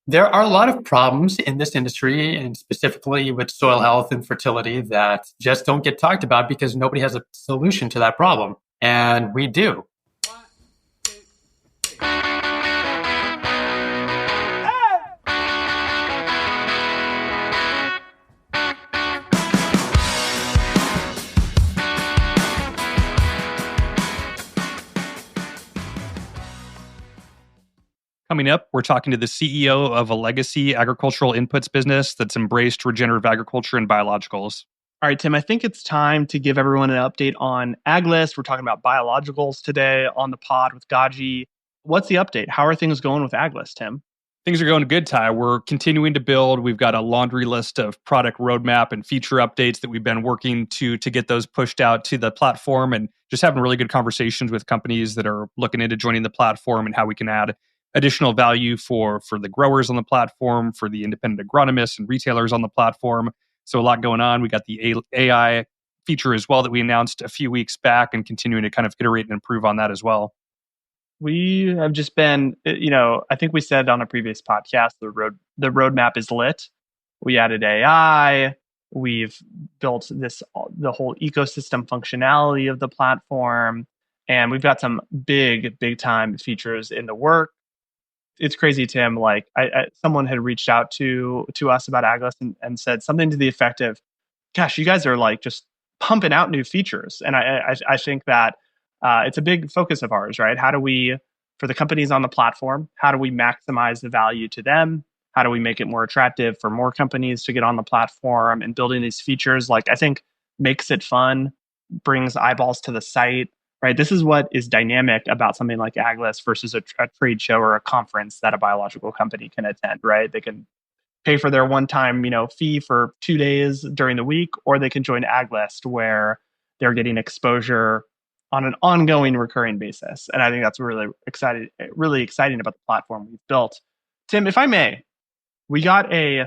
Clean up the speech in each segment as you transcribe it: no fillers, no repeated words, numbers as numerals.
There are a lot of problems in this industry, and specifically with soil health and fertility, that just don't get talked about because nobody has a solution to that problem. And we do. Coming up, we're talking to the CEO of a legacy agricultural inputs business that's embraced regenerative agriculture and biologicals. All right, Tim, I think it's time to give everyone an update on AgList. We're talking about biologicals today on the pod with Gaji. What's the update? How are things going with AgList, Tim? Things are going good, Ty. We're continuing to build. We've got a laundry list of product roadmap and feature updates that we've been working to get those pushed out to the platform, and just having really good conversations with companies that are looking into joining the platform and how we can add additional value for the growers on the platform, for the independent agronomists and retailers on the platform. So a lot going on. We got the AI feature as well that we announced a few weeks back, and continuing to kind of iterate and improve on that as well. We have just been, I think we said on a previous podcast, the roadmap is lit. We added AI. We've built the whole ecosystem functionality of the platform, and we've got some big time features in the work. It's crazy, Tim. Like someone had reached out to us about AgList and said something to the effect of, "Gosh, you guys are like just pumping out new features." And I think that it's a big focus of ours, right? How do we, for the companies on the platform, how do we maximize the value to them? How do we make it more attractive for more companies to get on the platform? And building these features, like, I think, makes it fun, brings eyeballs to the site, right? This is what is dynamic about something like AgList versus a trade show or a conference that a biological company can attend, right? They can pay for their one-time, fee for 2 days during the week, or they can join AgList where they're getting exposure on an ongoing, recurring basis. And I think that's really exciting about the platform we've built. Tim, if I may, we got a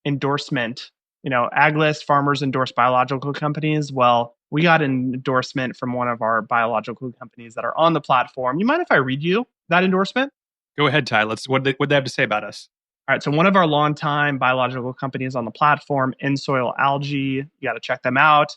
endorsement. AgList farmers endorse biological companies. Well, we got an endorsement from one of our biological companies that are on the platform. You mind if I read you that endorsement? Go ahead, Ty. What they have to say about us. All right. So one of our longtime biological companies on the platform, InSoil Algae, you got to check them out.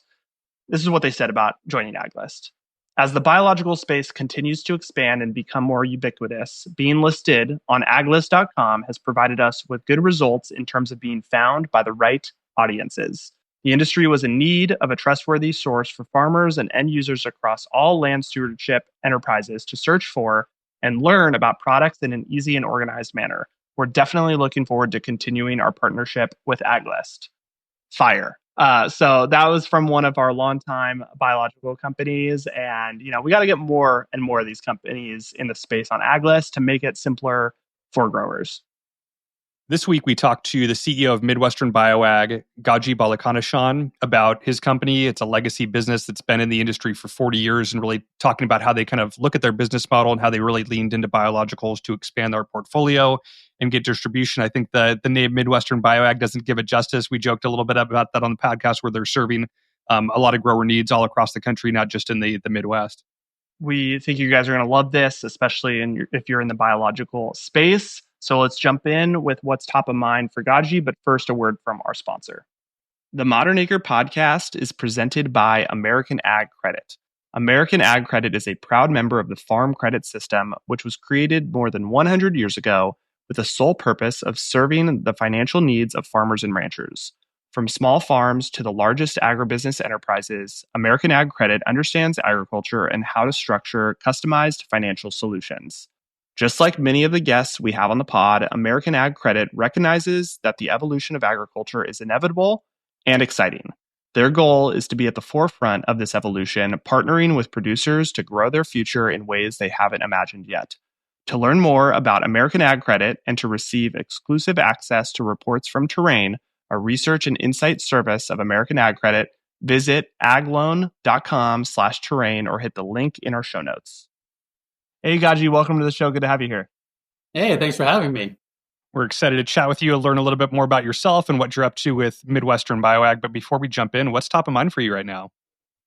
This is what they said about joining AgList. As the biological space continues to expand and become more ubiquitous, being listed on aglist.com has provided us with good results in terms of being found by the right audiences. The industry was in need of a trustworthy source for farmers and end users across all land stewardship enterprises to search for and learn about products in an easy and organized manner. We're definitely looking forward to continuing our partnership with AgList. Fire. So that was from one of our longtime biological companies. And, we got to get more and more of these companies in the space on AgList to make it simpler for growers. This week, we talked to the CEO of Midwestern BioAg, Gaji Balakanashan, about his company. It's a legacy business that's been in the industry for 40 years, and really talking about how they kind of look at their business model and how they really leaned into biologicals to expand their portfolio and get distribution. I think the name Midwestern BioAg doesn't give it justice. We joked a little bit about that on the podcast, where they're serving a lot of grower needs all across the country, not just in the Midwest. We think you guys are going to love this, especially if you're in the biological space. So let's jump in with what's top of mind for Gaji, but first, a word from our sponsor. The Modern Acre podcast is presented by American Ag Credit. American Ag Credit is a proud member of the Farm Credit System, which was created more than 100 years ago with the sole purpose of serving the financial needs of farmers and ranchers. From small farms to the largest agribusiness enterprises, American Ag Credit understands agriculture and how to structure customized financial solutions. Just like many of the guests we have on the pod, American Ag Credit recognizes that the evolution of agriculture is inevitable and exciting. Their goal is to be at the forefront of this evolution, partnering with producers to grow their future in ways they haven't imagined yet. To learn more about American Ag Credit and to receive exclusive access to reports from Terrain, a research and insight service of American Ag Credit, visit agloan.com/terrain or hit the link in our show notes. Hey, Gaji, welcome to the show. Good to have you here. Hey, thanks for having me. We're excited to chat with you and learn a little bit more about yourself and what you're up to with Midwestern BioAg. But before we jump in, what's top of mind for you right now?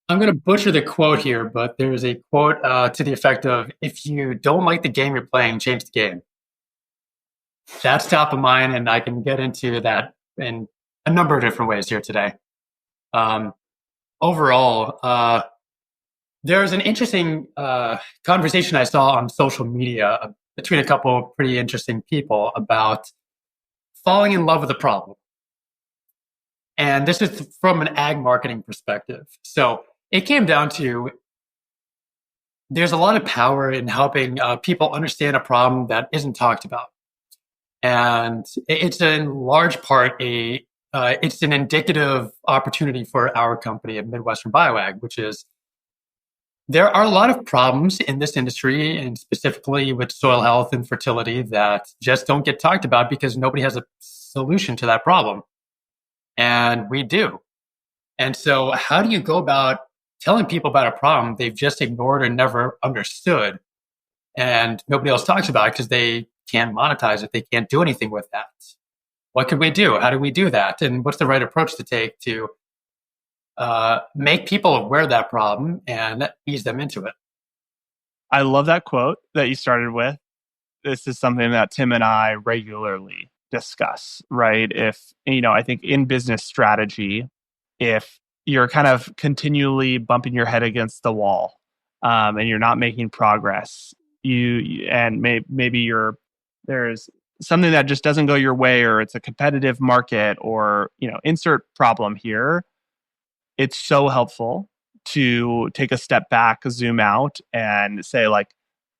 I'm going to butcher the quote here, but there's a quote to the effect of, if you don't like the game you're playing, change the game. that's top of mind, and I can get into that in a number of different ways here today. Um, Overall, there's an interesting conversation I saw on social media between a couple of pretty interesting people about falling in love with a problem. And this is from an ag marketing perspective. So it came down to there's a lot of power in helping people understand a problem that isn't talked about. And it's in large part it's an indicative opportunity for our company at Midwestern Bioag, which is there are a lot of problems in this industry, and specifically with soil health and fertility, that just don't get talked about because nobody has a solution to that problem. And we do. And so how do you go about telling people about a problem they've just ignored or never understood, and nobody else talks about it because they can't monetize it, they can't do anything with that? What could we do? How do we do that? And what's the right approach to take to make people aware of that problem and ease them into it? I love that quote that you started with. This is something that Tim and I regularly discuss, right? I think in business strategy, if you're kind of continually bumping your head against the wall and you're not making progress, maybe there's something that just doesn't go your way, or it's a competitive market, or insert problem here. It's so helpful to take a step back, zoom out, and say, like,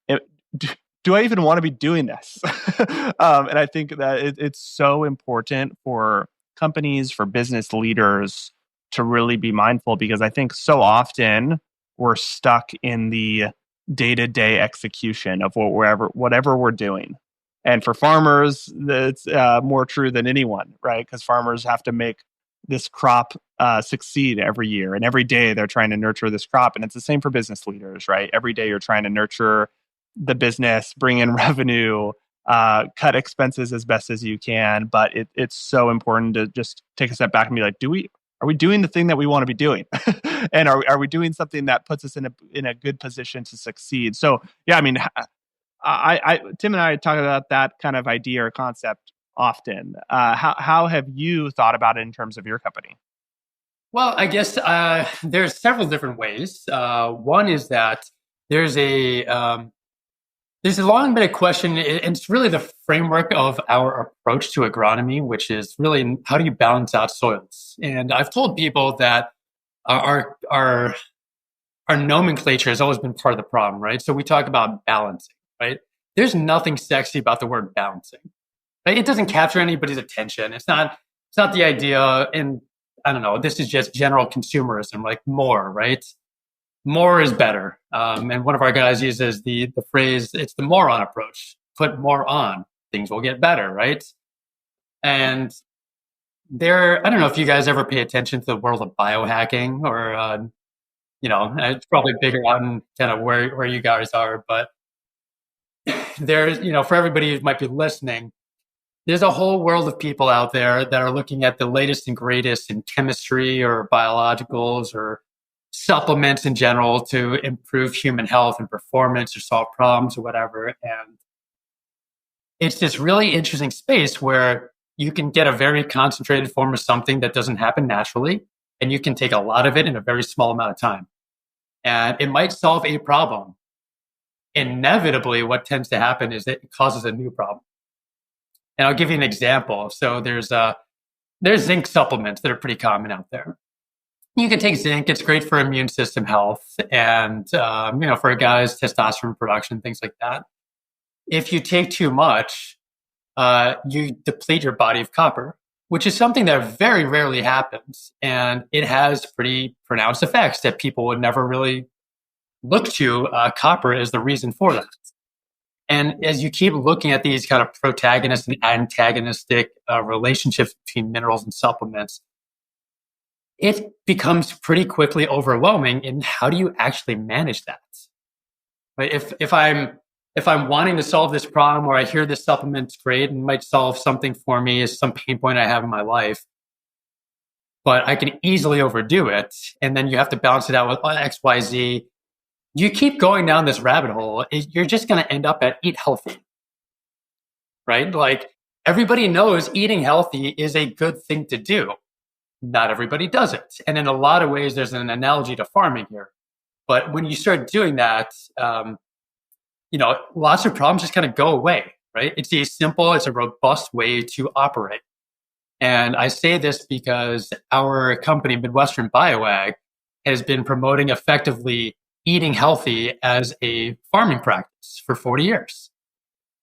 do I even want to be doing this? And I think that it's so important for companies, for business leaders to really be mindful, because I think so often we're stuck in the day-to-day execution of whatever we're doing. And for farmers, that's more true than anyone, right? Because farmers have to make this crop succeed every year, and every day they're trying to nurture this crop. And it's the same for business leaders, right? Every day you're trying to nurture the business, bring in revenue, cut expenses as best as you can. But it's so important to just take a step back and be like, are we doing the thing that we want to be doing? And are we doing something that puts us in a good position to succeed? So yeah, I mean, Tim and I talk about that kind of idea or concept often. How have you thought about it in terms of your company? Well, I guess there's several different ways. One is that there's long been a question, and it's really the framework of our approach to agronomy, which is really how do you balance out soils? And I've told people that our nomenclature has always been part of the problem, right? So we talk about balancing, right? There's nothing sexy about the word balancing, right? It doesn't capture anybody's attention. It's not the idea. And I don't know, this is just general consumerism, like more, right? More is better. And one of our guys uses the phrase, it's the moron approach. Put more on, things will get better, right? And I don't know if you guys ever pay attention to the world of biohacking, or, it's probably bigger out in kind of where you guys are, but there's, for everybody who might be listening, there's a whole world of people out there that are looking at the latest and greatest in chemistry or biologicals or supplements in general to improve human health and performance or solve problems or whatever. And it's this really interesting space where you can get a very concentrated form of something that doesn't happen naturally, and you can take a lot of it in a very small amount of time. And it might solve a problem. Inevitably, what tends to happen is that it causes a new problem. And I'll give you an example. So there's zinc supplements that are pretty common out there. You can take zinc; it's great for immune system health, and for a guy's testosterone production, things like that. If you take too much, you deplete your body of copper, which is something that very rarely happens, and it has pretty pronounced effects that people would never really look to copper as the reason for that. And as you keep looking at these kind of protagonist and antagonistic relationships between minerals and supplements, it becomes pretty quickly overwhelming in how do you actually manage that? Right? If I'm wanting to solve this problem, or I hear this supplement's great and might solve something for me as some pain point I have in my life, but I can easily overdo it, and then you have to balance it out with X, Y, Z. You keep going down this rabbit hole, you're just going to end up at eat healthy, right? Like everybody knows eating healthy is a good thing to do. Not everybody does it. And in a lot of ways, there's an analogy to farming here. But when you start doing that, lots of problems just kind of go away, right? It's a robust way to operate. And I say this because our company, Midwestern BioAg, has been promoting effectively eating healthy as a farming practice for 40 years.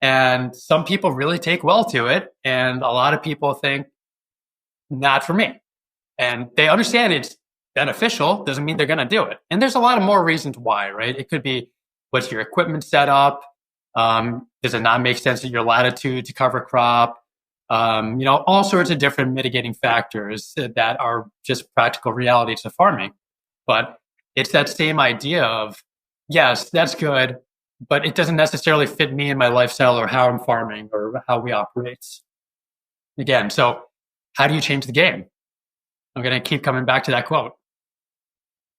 And some people really take well to it. And a lot of people think, not for me. And they understand it's beneficial, doesn't mean they're going to do it. And there's a lot of more reasons why, right? It could be, what's your equipment set up? Does it not make sense at your latitude to cover crop? All sorts of different mitigating factors that are just practical realities of farming. But it's that same idea of, yes, that's good, but it doesn't necessarily fit me and my lifestyle or how I'm farming or how we operate. Again, so how do you change the game? I'm going to keep coming back to that quote.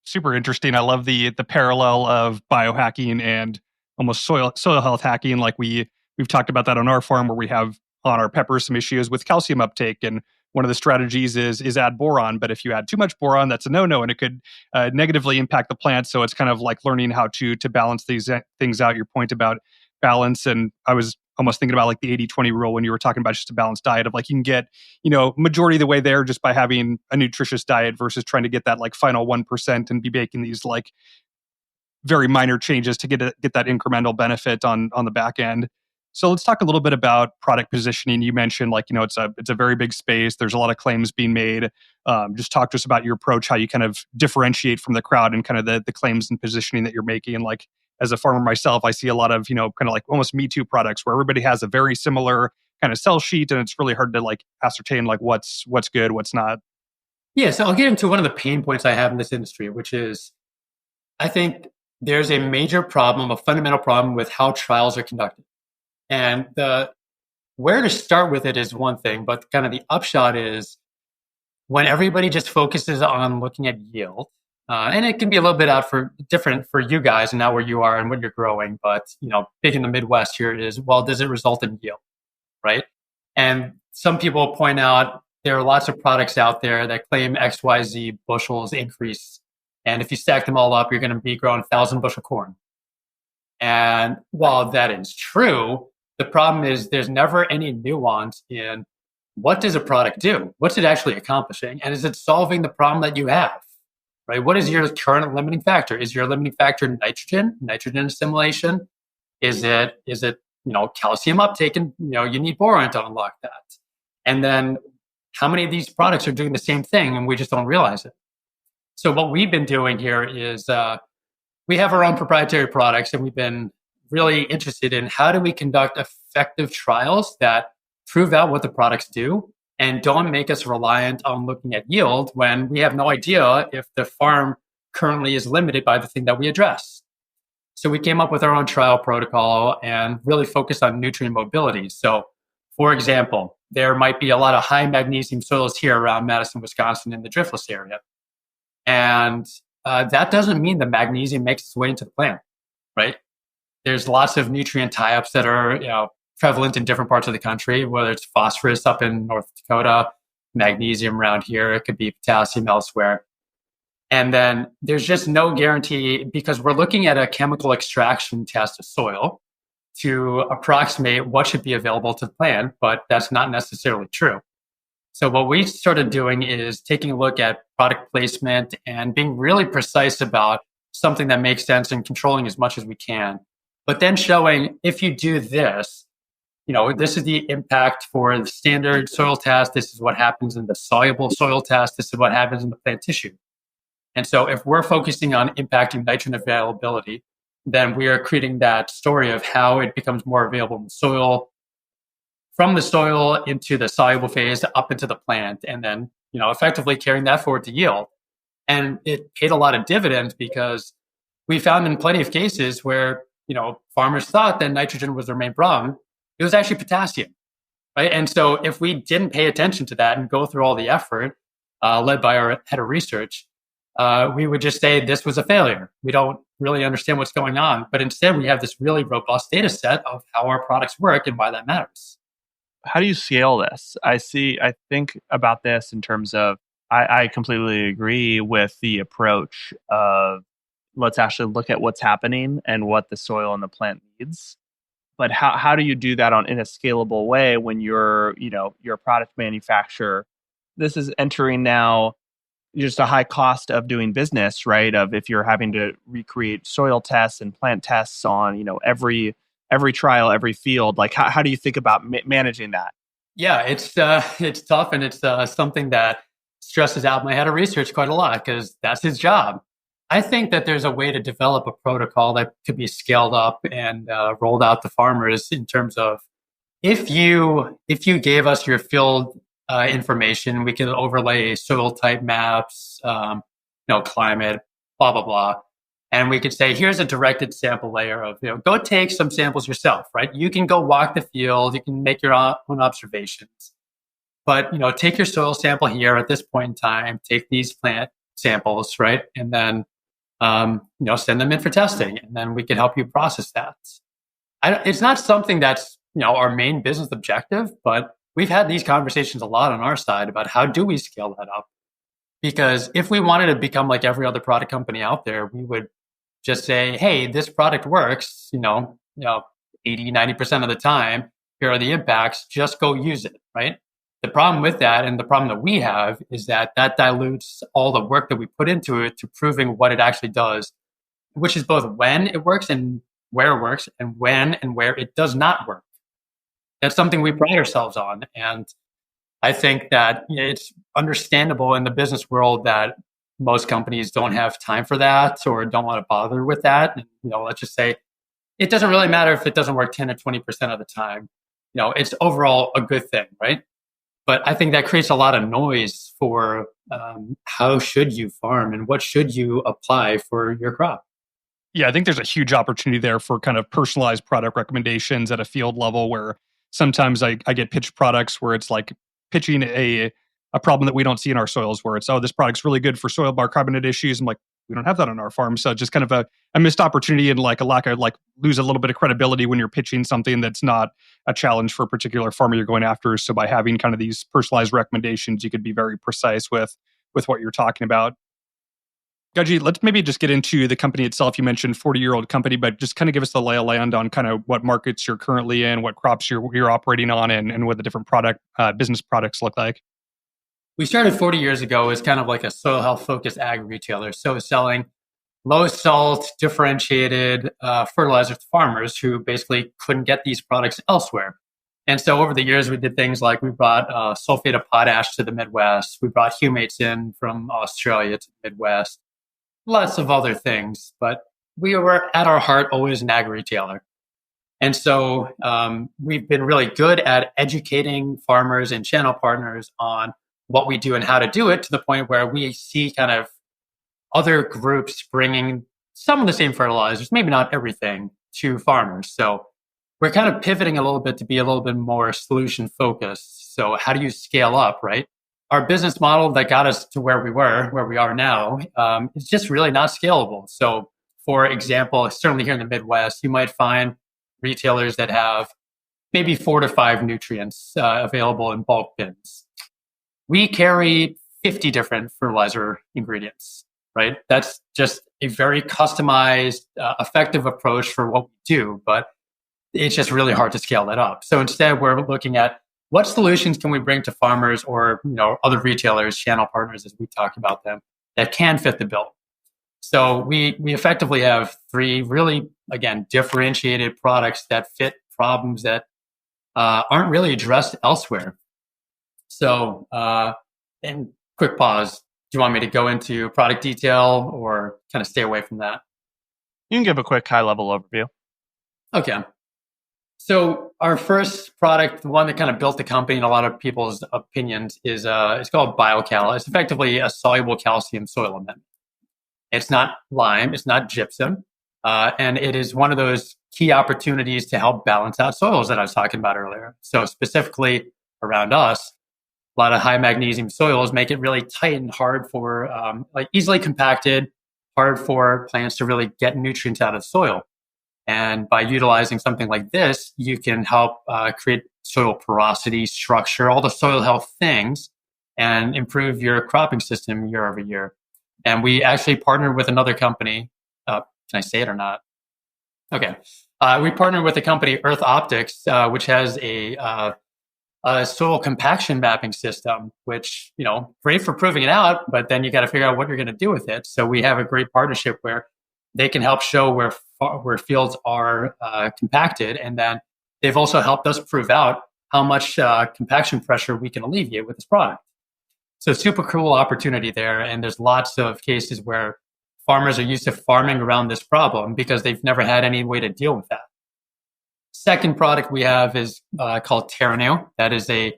Super interesting. I love the parallel of biohacking and almost soil health hacking. Like we've talked about that on our farm, where we have on our peppers some issues with calcium uptake, and one of the strategies is add boron. But if you add too much boron, that's a no-no, and it could negatively impact the plant. So it's kind of like learning how to balance these things out. Your point about balance, and I was almost thinking about like the 80-20 rule when you were talking about just a balanced diet of like you can get, majority of the way there just by having a nutritious diet versus trying to get that like final 1% and be making these like very minor changes to get that incremental benefit on the back end. So let's talk a little bit about product positioning. You mentioned it's a very big space. There's a lot of claims being made. Just talk to us about your approach, how you kind of differentiate from the crowd and kind of the claims and positioning that you're making. And like, as a farmer myself, I see a lot of, kind of like almost Me Too products where everybody has a very similar kind of sell sheet, and it's really hard to like ascertain like what's good, what's not. Yeah, so I'll get into one of the pain points I have in this industry, which is I think there's a major problem, a fundamental problem with how trials are conducted. And where to start with it is one thing, but kind of the upshot is when everybody just focuses on looking at yield, and it can be a little bit different for you guys and now where you are and what you're growing. But, big in the Midwest here is, well, does it result in yield, right? And some people point out there are lots of products out there that claim XYZ bushels increase. And if you stack them all up, you're going to be growing 1,000 bushel corn. And while that is true, the problem is there's never any nuance in what does a product do? What's it actually accomplishing? And is it solving the problem that you have? Right? What is your current limiting factor? Is your limiting factor nitrogen assimilation? Is it calcium uptake, and you need boron to unlock that? And then how many of these products are doing the same thing and we just don't realize it? So what we've been doing here is we have our own proprietary products, and we've been really interested in how do we conduct effective trials that prove out what the products do and don't make us reliant on looking at yield when we have no idea if the farm currently is limited by the thing that we address. So we came up with our own trial protocol and really focused on nutrient mobility. So, for example, there might be a lot of high magnesium soils here around Madison, Wisconsin in the driftless area. And that doesn't mean the magnesium makes its way into the plant, right? There's lots of nutrient tie-ups that are, prevalent in different parts of the country, whether it's phosphorus up in North Dakota, magnesium around here, it could be potassium elsewhere. And then there's just no guarantee, because we're looking at a chemical extraction test of soil to approximate what should be available to the plant, but that's not necessarily true. So what we started doing is taking a look at product placement and being really precise about something that makes sense and controlling as much as we can, but then showing if you do this, this is the impact for the standard soil test. This is what happens in the soluble soil test. This is what happens in the plant tissue. And so if we're focusing on impacting nitrogen availability, then we are creating that story of how it becomes more available in the soil, from the soil into the soluble phase, up into the plant, and then, effectively carrying that forward to yield. And it paid a lot of dividends because we found in plenty of cases where, farmers thought that nitrogen was their main problem. It was actually potassium, right? And so if we didn't pay attention to that and go through all the effort led by our head of research, we would just say this was a failure. We don't really understand what's going on. But instead, we have this really robust data set of how our products work and why that matters. how do you scale this? I think about this in terms of, I completely agree with the approach of let's actually look at what's happening and what the soil and the plant needs. But how do you do that in a scalable way when you're a product manufacturer? This is entering now just a high cost of doing business, right? Of if you're having to recreate soil tests and plant tests on, every trial, every field, like how do you think about managing that? Yeah, it's tough, and it's something that stresses out my head of research quite a lot because that's his job. I think that there's a way to develop a protocol that could be scaled up and rolled out to farmers in terms of if you gave us your field information, we could overlay soil type maps, climate, blah blah blah, and we could say here's a directed sample layer of go take some samples yourself, right? You can go walk the field, you can make your own observations, but take your soil sample here at this point in time, take these plant samples, right, and then send them in for testing, and then we can help you process that. It's not something that's our main business objective, but we've had these conversations a lot on our side about how do we scale that up. Because if we wanted to become like every other product company out there, we would just say, hey, this product works, 80, 90% of the time. Here are the impacts. Just go use it, right? The problem with that, and the problem that we have, is that dilutes all the work that we put into it to proving what it actually does, which is both when it works and where it works, and when and where it does not work. That's something we pride ourselves on. And I think that it's understandable in the business world that most companies don't have time for that or don't want to bother with that. And, let's just say it doesn't really matter if it doesn't work 10 or 20% of the time. It's overall a good thing, right? But I think that creates a lot of noise for how should you farm and what should you apply for your crop. Yeah, I think there's a huge opportunity there for kind of personalized product recommendations at a field level where sometimes I get pitched products where it's like pitching a problem that we don't see in our soils where it's, oh, this product's really good for soil bicarbonate issues. I'm like, we don't have that on our farm. So just kind of a missed opportunity and like a lack of lose a little bit of credibility when you're pitching something that's not a challenge for a particular farmer you're going after. So by having kind of these personalized recommendations, you could be very precise with what you're talking about. Gaji, let's maybe just get into the company itself. You mentioned 40-year-old company, but just kind of give us the lay of land on kind of what markets you're currently in, what crops you're operating on, and what the different business products look like. We started 40 years ago as kind of like a soil health focused ag retailer. So selling low salt, differentiated fertilizers to farmers who basically couldn't get these products elsewhere. And so over the years, we did things like we brought sulfate of potash to the Midwest. We brought humates in from Australia to the Midwest. Lots of other things, but we were at our heart always an ag retailer. And so we've been really good at educating farmers and channel partners on what we do and how to do it, to the point where we see kind of other groups bringing some of the same fertilizers, maybe not everything, to farmers. So we're kind of pivoting a little bit to be a little bit more solution focused. So how do you scale up, right? Our business model that got us to where we are now, is just really not scalable. So for example, certainly here in the Midwest, you might find retailers that have maybe 4 to 5 nutrients available in bulk bins. We carry 50 different fertilizer ingredients, right? That's just a very customized, effective approach for what we do, but it's just really hard to scale that up. So instead, we're looking at what solutions can we bring to farmers or other retailers, channel partners, as we talk about them, that can fit the bill. So we effectively have 3 really, again, differentiated products that fit problems that aren't really addressed elsewhere. So, and quick pause. Do you want me to go into product detail or kind of stay away from that? You can give a quick high-level overview. Okay. So our first product, the one that kind of built the company in a lot of people's opinions, is it's called BioCal. It's effectively a soluble calcium soil amendment. It's not lime, it's not gypsum, and it is one of those key opportunities to help balance out soils that I was talking about earlier. So specifically around us, a lot of high magnesium soils make it really tight and hard for, easily compacted, hard for plants to really get nutrients out of the soil. And by utilizing something like this, you can help create soil porosity, structure, all the soil health things, and improve your cropping system year over year. And we actually partnered with another company. Can I say it or not? Okay. We partnered with the company Earth Optics, which has a soil compaction mapping system, which, great for proving it out, but then you got to figure out what you're going to do with it. So we have a great partnership where they can help show where fields are compacted, and then they've also helped us prove out how much compaction pressure we can alleviate with this product. So super cool opportunity there, and there's lots of cases where farmers are used to farming around this problem because they've never had any way to deal with that. Second product we have is called TerraNew. That is a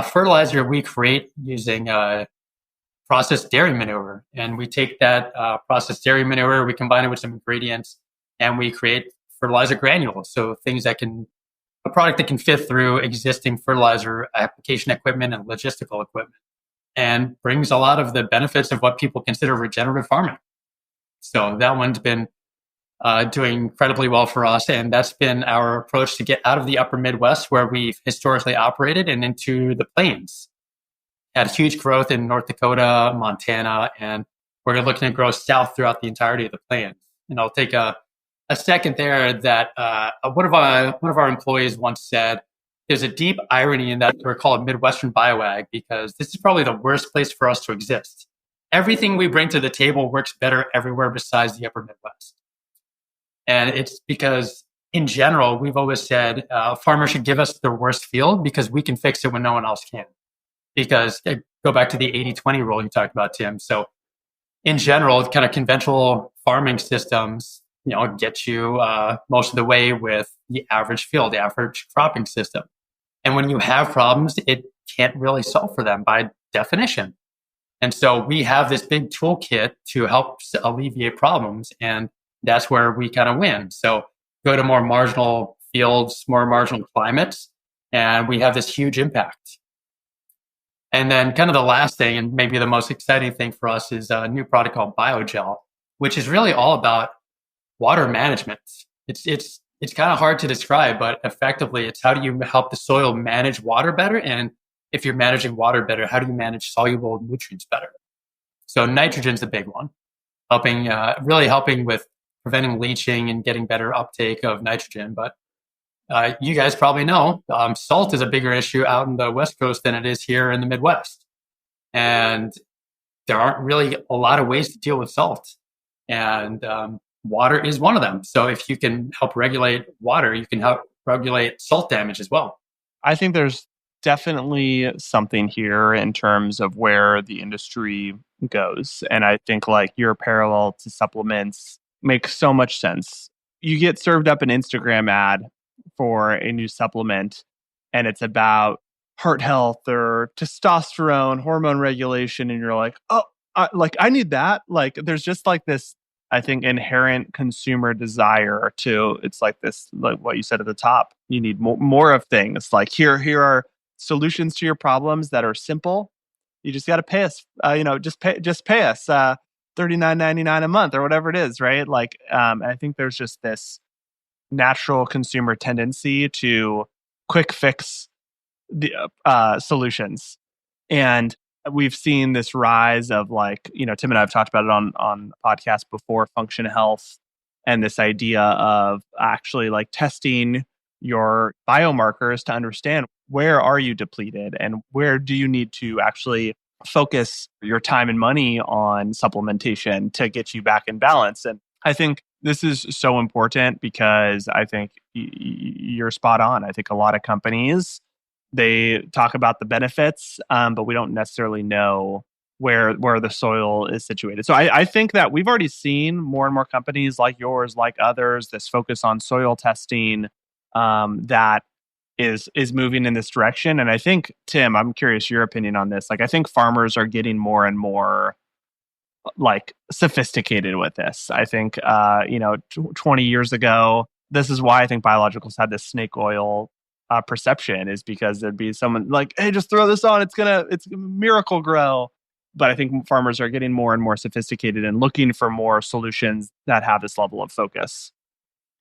fertilizer we create using processed dairy manure. And we take that processed dairy manure, we combine it with some ingredients, and we create fertilizer granules. So a product that can fit through existing fertilizer application equipment and logistical equipment, and brings a lot of the benefits of what people consider regenerative farming. So that one's been doing incredibly well for us. And that's been our approach to get out of the upper Midwest, where we've historically operated, and into the plains. Had huge growth in North Dakota, Montana, and we're looking to grow south throughout the entirety of the plains. And I'll take a second there that one of our employees once said, there's a deep irony in that we're called Midwestern Bioag, because this is probably the worst place for us to exist. Everything we bring to the table works better everywhere besides the upper Midwest. And it's because, in general, we've always said farmers should give us their worst field because we can fix it when no one else can. Because go back to the 80-20 rule you talked about, Tim. So in general, kind of conventional farming systems, get you most of the way with the average field, the average cropping system. And when you have problems, it can't really solve for them by definition. And so we have this big toolkit to help alleviate problems, and that's where we kind of win. So go to more marginal fields, more marginal climates, and we have this huge impact. And then kind of the last thing, and maybe the most exciting thing for us, is a new product called BioGel, which is really all about water management. It's kind of hard to describe, but effectively it's how do you help the soil manage water better? And if you're managing water better, how do you manage soluble nutrients better? So nitrogen's a big one, really helping with preventing leaching and getting better uptake of nitrogen. But you guys probably know salt is a bigger issue out in the West Coast than it is here in the Midwest. And there aren't really a lot of ways to deal with salt. And water is one of them. So if you can help regulate water, you can help regulate salt damage as well. I think there's definitely something here in terms of where the industry goes. And I think like your parallel to supplements makes so much sense. You get served up an Instagram ad for a new supplement, and it's about heart health or testosterone, hormone regulation. And you're like, oh, I need that. Like there's just like this, I think, inherent consumer desire to, it's like this, like what you said at the top, you need more of things. Like here are solutions to your problems that are simple. You just got to pay us, just pay us $39.99 a month or whatever it is, right? Like, I think there's just this natural consumer tendency to quick fix the solutions. And we've seen this rise of like, Tim and I have talked about it on podcasts before, Function Health, and this idea of actually like testing your biomarkers to understand where are you depleted and where do you need to actually focus your time and money on supplementation to get you back in balance. And I think this is so important because I think you're spot on. I think a lot of companies, they talk about the benefits, but we don't necessarily know where the soil is situated. So I think that we've already seen more and more companies like yours, like others, this focus on soil testing that is moving in this direction. And I think, Tim, I'm curious your opinion on this. Like, I think farmers are getting more and more like sophisticated with this. I think, 20 years ago, this is why I think biologicals had this snake oil perception, is because there'd be someone like, hey, just throw this on. It's gonna miracle grow. But I think farmers are getting more and more sophisticated and looking for more solutions that have this level of focus.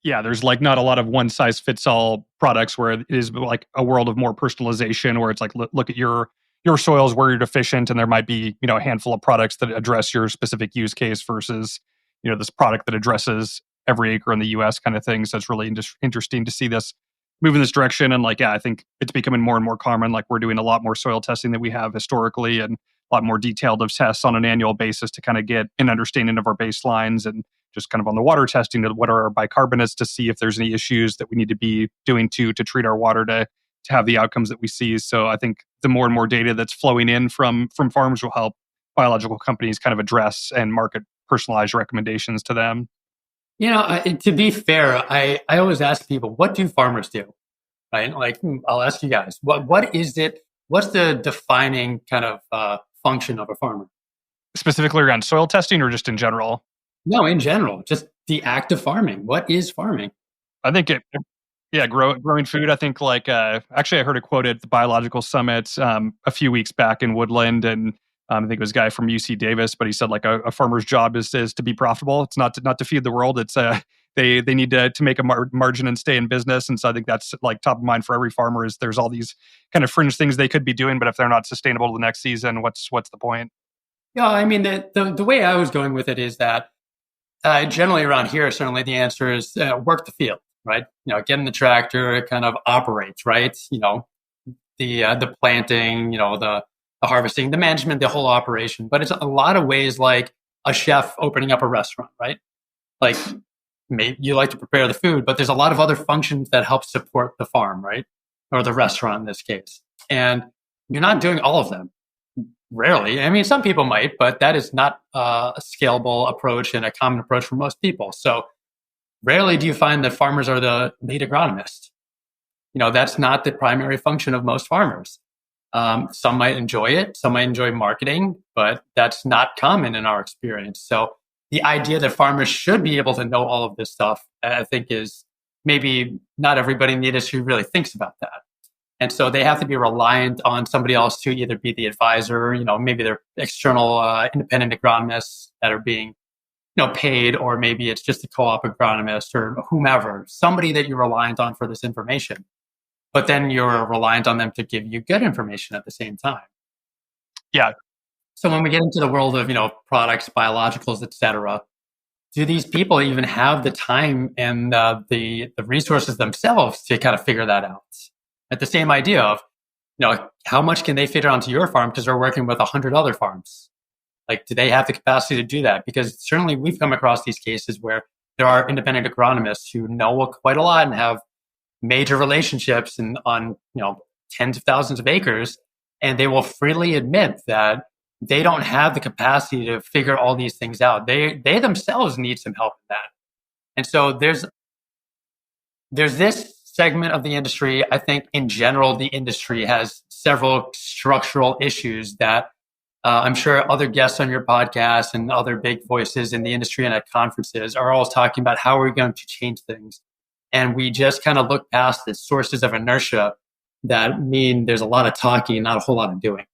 Yeah, there's like not a lot of one size fits all products where it is like a world of more personalization where it's like look at your soils where you're deficient and there might be, a handful of products that address your specific use case versus, this product that addresses every acre in the US kind of thing. So it's really interesting to see this move in this direction. And like, yeah, I think it's becoming more and more common. Like we're doing a lot more soil testing than we have historically and a lot more detailed of tests on an annual basis to kind of get an understanding of our baselines and just kind of on the water testing to what are our bicarbonates to see if there's any issues that we need to be doing to treat our water to have the outcomes that we see. So I think the more and more data that's flowing in from farms will help biological companies kind of address and market personalized recommendations to them. To be fair, I always ask people, what do farmers do? Right? Like, I'll ask you guys, what is it? What's the defining kind of function of a farmer? Specifically around soil testing or just in general? No, in general, just the act of farming. What is farming? I think growing food. I think actually I heard a quote at the Biological Summit a few weeks back in Woodland, and I think it was a guy from UC Davis, but he said like a farmer's job is to be profitable. It's not to feed the world. It's they need to make a margin and stay in business. And so I think that's like top of mind for every farmer is there's all these kind of fringe things they could be doing, but if they're not sustainable to the next season, what's the point? Yeah, I mean the way I was going with it is that generally around here, certainly the answer is work the field, right? Get in the tractor, it kind of operates, right? The planting, the harvesting, the management, the whole operation. But it's a lot of ways like a chef opening up a restaurant, right? Like maybe you like to prepare the food, but there's a lot of other functions that help support the farm, right? Or the restaurant in this case. And you're not doing all of them. Rarely. I mean, some people might, but that is not a scalable approach and a common approach for most people. So rarely do you find that farmers are the lead agronomist. That's not the primary function of most farmers. Some might enjoy it. Some might enjoy marketing, but that's not common in our experience. So the idea that farmers should be able to know all of this stuff, I think is maybe not everybody in the industry really thinks about that. And so they have to be reliant on somebody else to either be the advisor, maybe they're external independent agronomists that are being, paid, or maybe it's just a co-op agronomist or whomever, somebody that you're reliant on for this information. But then you're reliant on them to give you good information at the same time. Yeah. So when we get into the world of, products, biologicals, et cetera, do these people even have the time and the resources themselves to kind of figure that out? At the same idea of, how much can they fit onto your farm because they're working with 100 other farms? Like, do they have the capacity to do that? Because certainly we've come across these cases where there are independent agronomists who know quite a lot and have major relationships and on, tens of thousands of acres, and they will freely admit that they don't have the capacity to figure all these things out. They themselves need some help in that. And so there's this segment of the industry. I think in general, the industry has several structural issues that I'm sure other guests on your podcast and other big voices in the industry and at conferences are always talking about how are we going to change things. And we just kind of look past the sources of inertia that mean there's a lot of talking, not a whole lot of doing.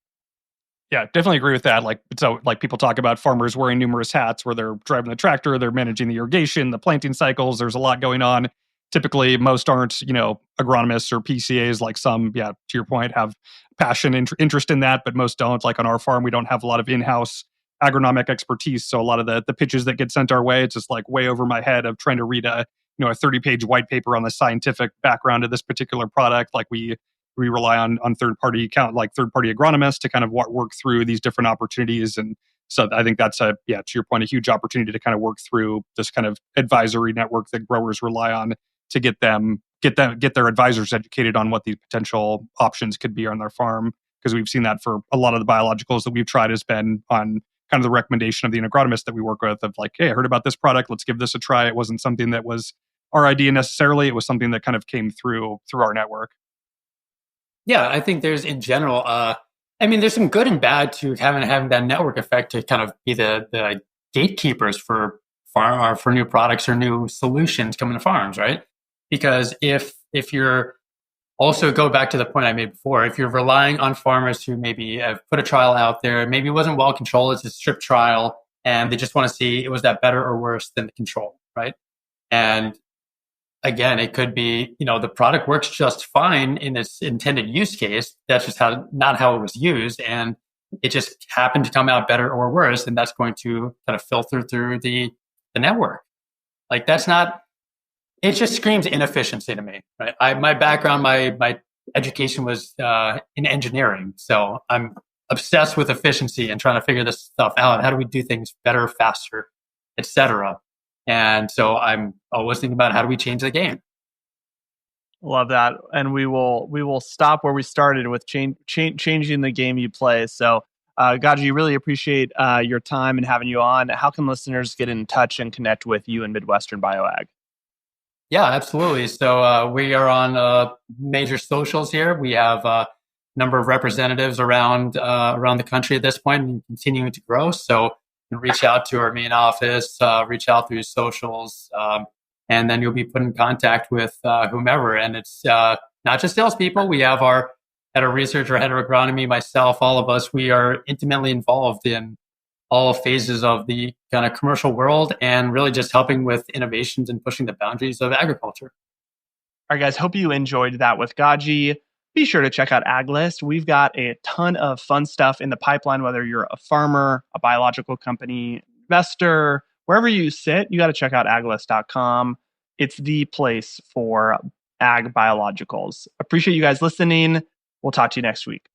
Yeah, definitely agree with that. Like people talk about farmers wearing numerous hats where they're driving the tractor, they're managing the irrigation, the planting cycles. There's a lot going on. Typically, most aren't, agronomists or PCAs. Like some, to your point, have passion, interest in that, but most don't. Like on our farm, we don't have a lot of in-house agronomic expertise. So a lot of the pitches that get sent our way, it's just like way over my head of trying to read a 30-page white paper on the scientific background of this particular product. Like we rely on third-party agronomists to kind of work through these different opportunities. And so I think that's to your point, a huge opportunity to kind of work through this kind of advisory network that growers rely on to get their advisors educated on what these potential options could be on their farm. Because we've seen that for a lot of the biologicals that we've tried has been on kind of the recommendation of the agronomist that we work with of like, hey, I heard about this product, let's give this a try. It wasn't something that was our idea necessarily. It was something that kind of came through our network. Yeah, I think there's in general, there's some good and bad to having that network effect to kind of be the gatekeepers for new products or new solutions coming to farms, right? Because if you're also go back to the point I made before, if you're relying on farmers who maybe have put a trial out there, maybe it wasn't well controlled, it's a strip trial, and they just want to see was that better or worse than the control, right? And again, it could be, the product works just fine in its intended use case. That's just not how it was used. And it just happened to come out better or worse. And that's going to kind of filter through the network. Like it just screams inefficiency to me, right? My background, my education was in engineering. So I'm obsessed with efficiency and trying to figure this stuff out. How do we do things better, faster, et cetera? And so I'm always thinking about how do we change the game? Love that. And we will stop where we started with changing the game you play. So, Gaji, really appreciate your time and having you on. How can listeners get in touch and connect with you and Midwestern Bioag? Yeah, absolutely. So we are on major socials here. We have a number of representatives around the country at this point and continuing to grow. So you can reach out to our main office, reach out through socials, and then you'll be put in contact with whomever. And it's not just salespeople. We have our head of research, our head of agronomy, myself, all of us. We are intimately involved in all phases of the kind of commercial world and really just helping with innovations and pushing the boundaries of agriculture. All right, guys, hope you enjoyed that with Gaji. Be sure to check out AgList. We've got a ton of fun stuff in the pipeline, whether you're a farmer, a biological company, investor, wherever you sit, you got to check out aglist.com. It's the place for ag biologicals. Appreciate you guys listening. We'll talk to you next week.